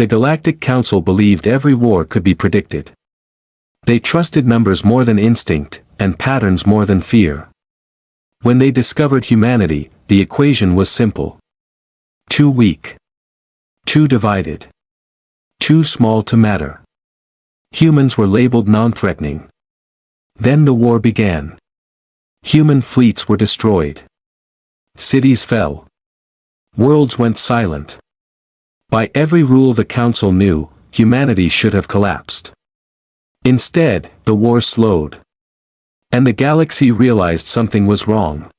The Galactic Council believed every war could be predicted. They trusted numbers more than instinct, and patterns more than fear. When they discovered humanity, the equation was simple. Too weak. Too divided. Too small to matter. Humans were labeled non-threatening. Then the war began. Human fleets were destroyed. Cities fell. Worlds went silent. By every rule the Council knew, humanity should have collapsed. Instead, the war slowed. And the galaxy realized something was wrong.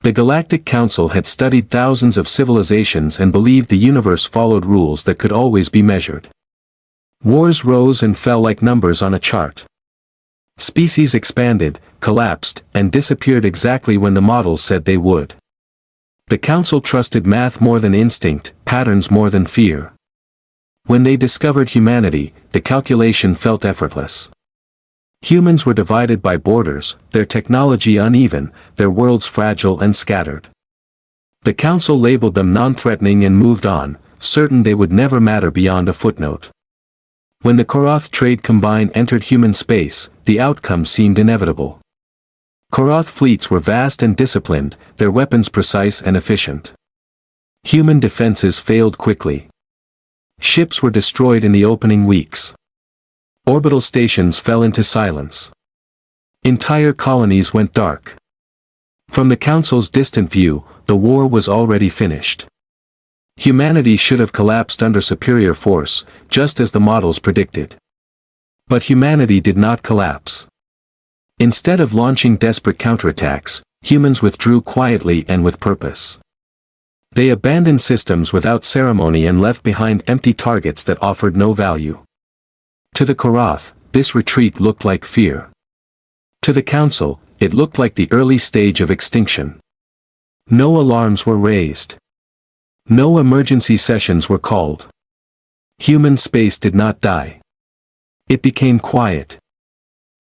The Galactic Council had studied thousands of civilizations and believed the universe followed rules that could always be measured. Wars rose and fell like numbers on a chart. Species expanded, collapsed, and disappeared exactly when the models said they would. The Council trusted math more than instinct, patterns more than fear. When they discovered humanity, the calculation felt effortless. Humans were divided by borders, their technology uneven, their worlds fragile and scattered. The Council labeled them non-threatening and moved on, certain they would never matter beyond a footnote. When the Korath Trade Combine entered human space, the outcome seemed inevitable. Korath fleets were vast and disciplined, their weapons precise and efficient. Human defenses failed quickly. Ships were destroyed in the opening weeks. Orbital stations fell into silence. Entire colonies went dark. From the Council's distant view, the war was already finished. Humanity should have collapsed under superior force, just as the models predicted. But humanity did not collapse. Instead of launching desperate counterattacks, humans withdrew quietly and with purpose. They abandoned systems without ceremony and left behind empty targets that offered no value. To the Korath, this retreat looked like fear. To the Council, it looked like the early stage of extinction. No alarms were raised. No emergency sessions were called. Human space did not die. It became quiet.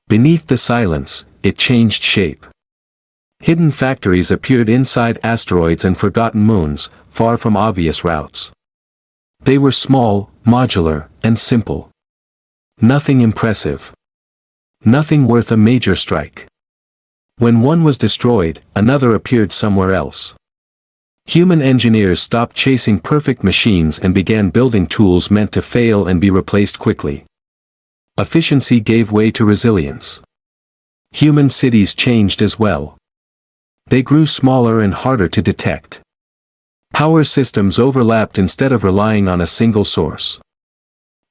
Beneath the silence, it changed shape. Hidden factories appeared inside asteroids and forgotten moons, far from obvious routes. They were small, modular, and simple. Nothing impressive. Nothing worth a major strike. When one was destroyed, another appeared somewhere else. Human engineers stopped chasing perfect machines and began building tools meant to fail and be replaced quickly. Efficiency gave way to resilience. Human cities changed as well. They grew smaller and harder to detect. Power systems overlapped instead of relying on a single source.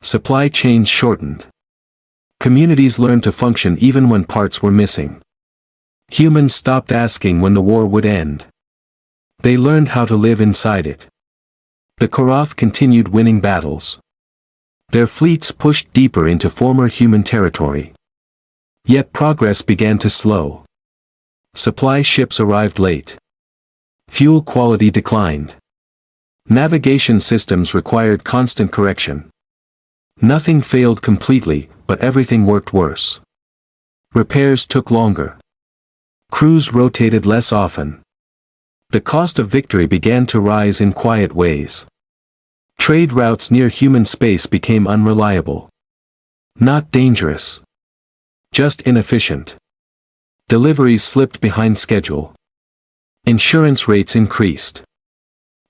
Supply chains shortened. Communities learned to function even when parts were missing. Humans stopped asking when the war would end. They learned how to live inside it. The Korath continued winning battles. Their fleets pushed deeper into former human territory. Yet progress began to slow. Supply ships arrived late. Fuel quality declined. Navigation systems required constant correction. Nothing failed completely, but everything worked worse. Repairs took longer. Crews rotated less often. The cost of victory began to rise in quiet ways. Trade routes near human space became unreliable. Not dangerous. Just inefficient. Deliveries slipped behind schedule. Insurance rates increased.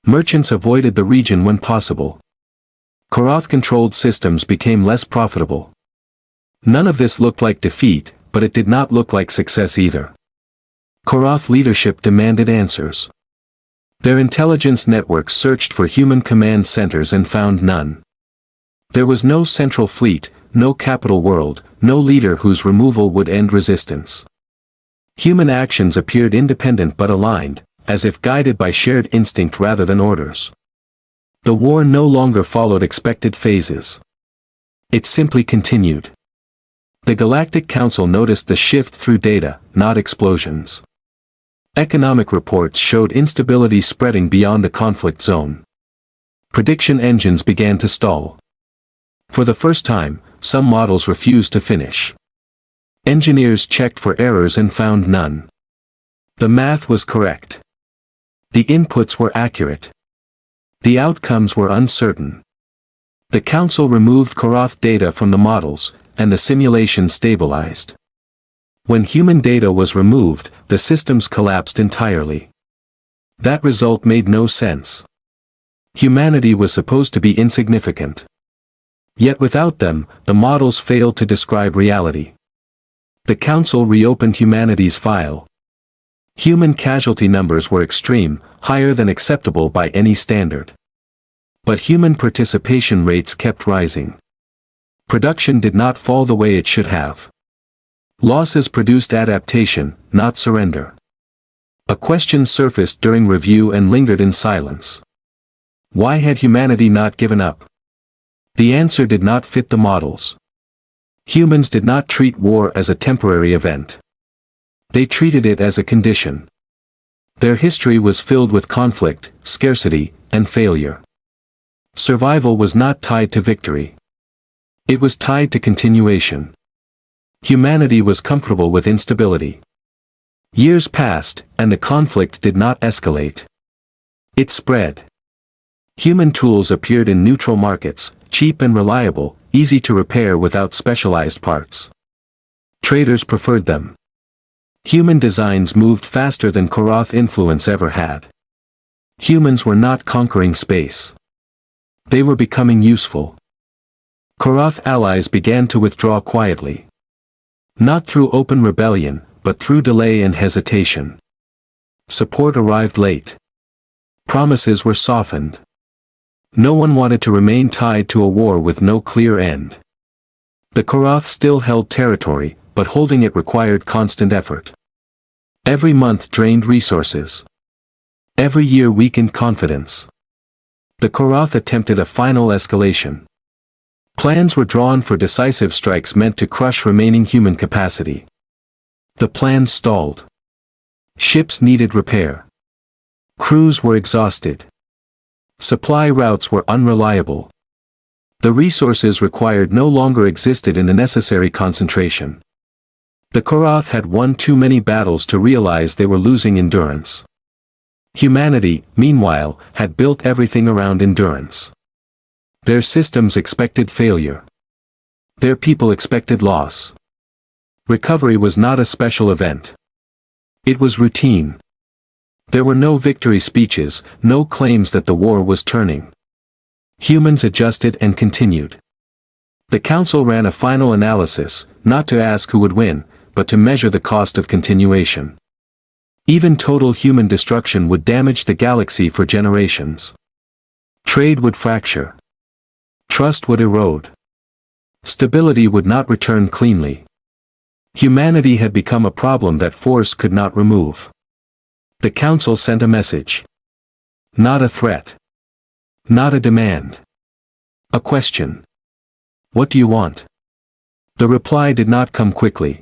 Merchants avoided the region when possible. Korath-controlled systems became less profitable. None of this looked like defeat, but it did not look like success either. Korath leadership demanded answers. Their intelligence networks searched for human command centers and found none. There was no central fleet, no capital world, no leader whose removal would end resistance. Human actions appeared independent but aligned, as if guided by shared instinct rather than orders. The war no longer followed expected phases. It simply continued. The Galactic Council noticed the shift through data, not explosions. Economic reports showed instability spreading beyond the conflict zone. Prediction engines began to stall. For the first time, some models refused to finish. Engineers checked for errors and found none. The math was correct. The inputs were accurate. The outcomes were uncertain. The Council removed Korath data from the models, and the simulation stabilized. When human data was removed, the systems collapsed entirely. That result made no sense. Humanity was supposed to be insignificant. Yet without them, the models failed to describe reality. The Council reopened humanity's file. Human casualty numbers were extreme, higher than acceptable by any standard. But human participation rates kept rising. Production did not fall the way it should have. Losses produced adaptation, not surrender. A question surfaced during review and lingered in silence. Why had humanity not given up? The answer did not fit the models. Humans did not treat war as a temporary event. They treated it as a condition. Their history was filled with conflict, scarcity, and failure. Survival was not tied to victory. It was tied to continuation. Humanity was comfortable with instability. Years passed, and the conflict did not escalate. It spread. Human tools appeared in neutral markets, cheap and reliable, easy to repair without specialized parts. Traders preferred them. Human designs moved faster than Korath influence ever had. Humans were not conquering space. They were becoming useful. Korath allies began to withdraw quietly. Not through open rebellion, but through delay and hesitation. Support arrived late. Promises were softened. No one wanted to remain tied to a war with no clear end. The Korath still held territory, but holding it required constant effort. Every month drained resources. Every year weakened confidence. The Korath attempted a final escalation. Plans were drawn for decisive strikes meant to crush remaining human capacity. The plans stalled. Ships needed repair. Crews were exhausted. Supply routes were unreliable. The resources required no longer existed in the necessary concentration. The Korath had won too many battles to realize they were losing endurance. Humanity, meanwhile, had built everything around endurance. Their systems expected failure. Their people expected loss. Recovery was not a special event. It was routine. There were no victory speeches, no claims that the war was turning. Humans adjusted and continued. The Council ran a final analysis, not to ask who would win, but to measure the cost of continuation. Even total human destruction would damage the galaxy for generations. Trade would fracture. Trust would erode. Stability would not return cleanly. Humanity had become a problem that force could not remove. The Council sent a message. Not a threat. Not a demand. A question. What do you want? The reply did not come quickly.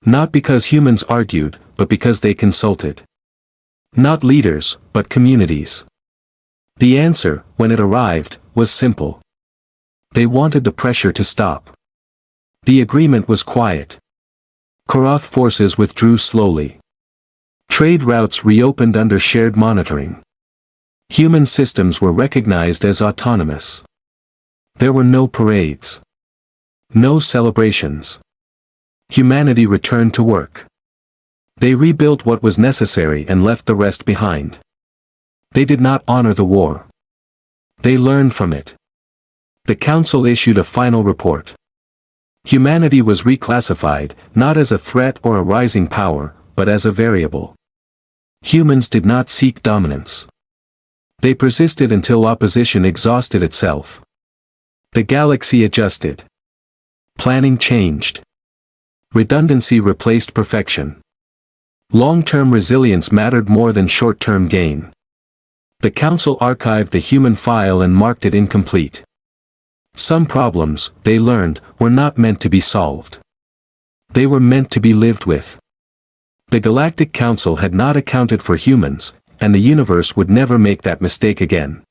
Not because humans argued, but because they consulted. Not leaders, but communities. The answer, when it arrived, was simple. They wanted the pressure to stop. The agreement was quiet. Korath forces withdrew slowly. Trade routes reopened under shared monitoring. Human systems were recognized as autonomous. There were no parades. No celebrations. Humanity returned to work. They rebuilt what was necessary and left the rest behind. They did not honor the war. They learned from it. The Council issued a final report. Humanity was reclassified, not as a threat or a rising power, but as a variable. Humans did not seek dominance. They persisted until opposition exhausted itself. The galaxy adjusted. Planning changed. Redundancy replaced perfection. Long-term resilience mattered more than short-term gain. The Council archived the human file and marked it incomplete. Some problems, they learned, were not meant to be solved. They were meant to be lived with. The Galactic Council had not accounted for humans, and the universe would never make that mistake again.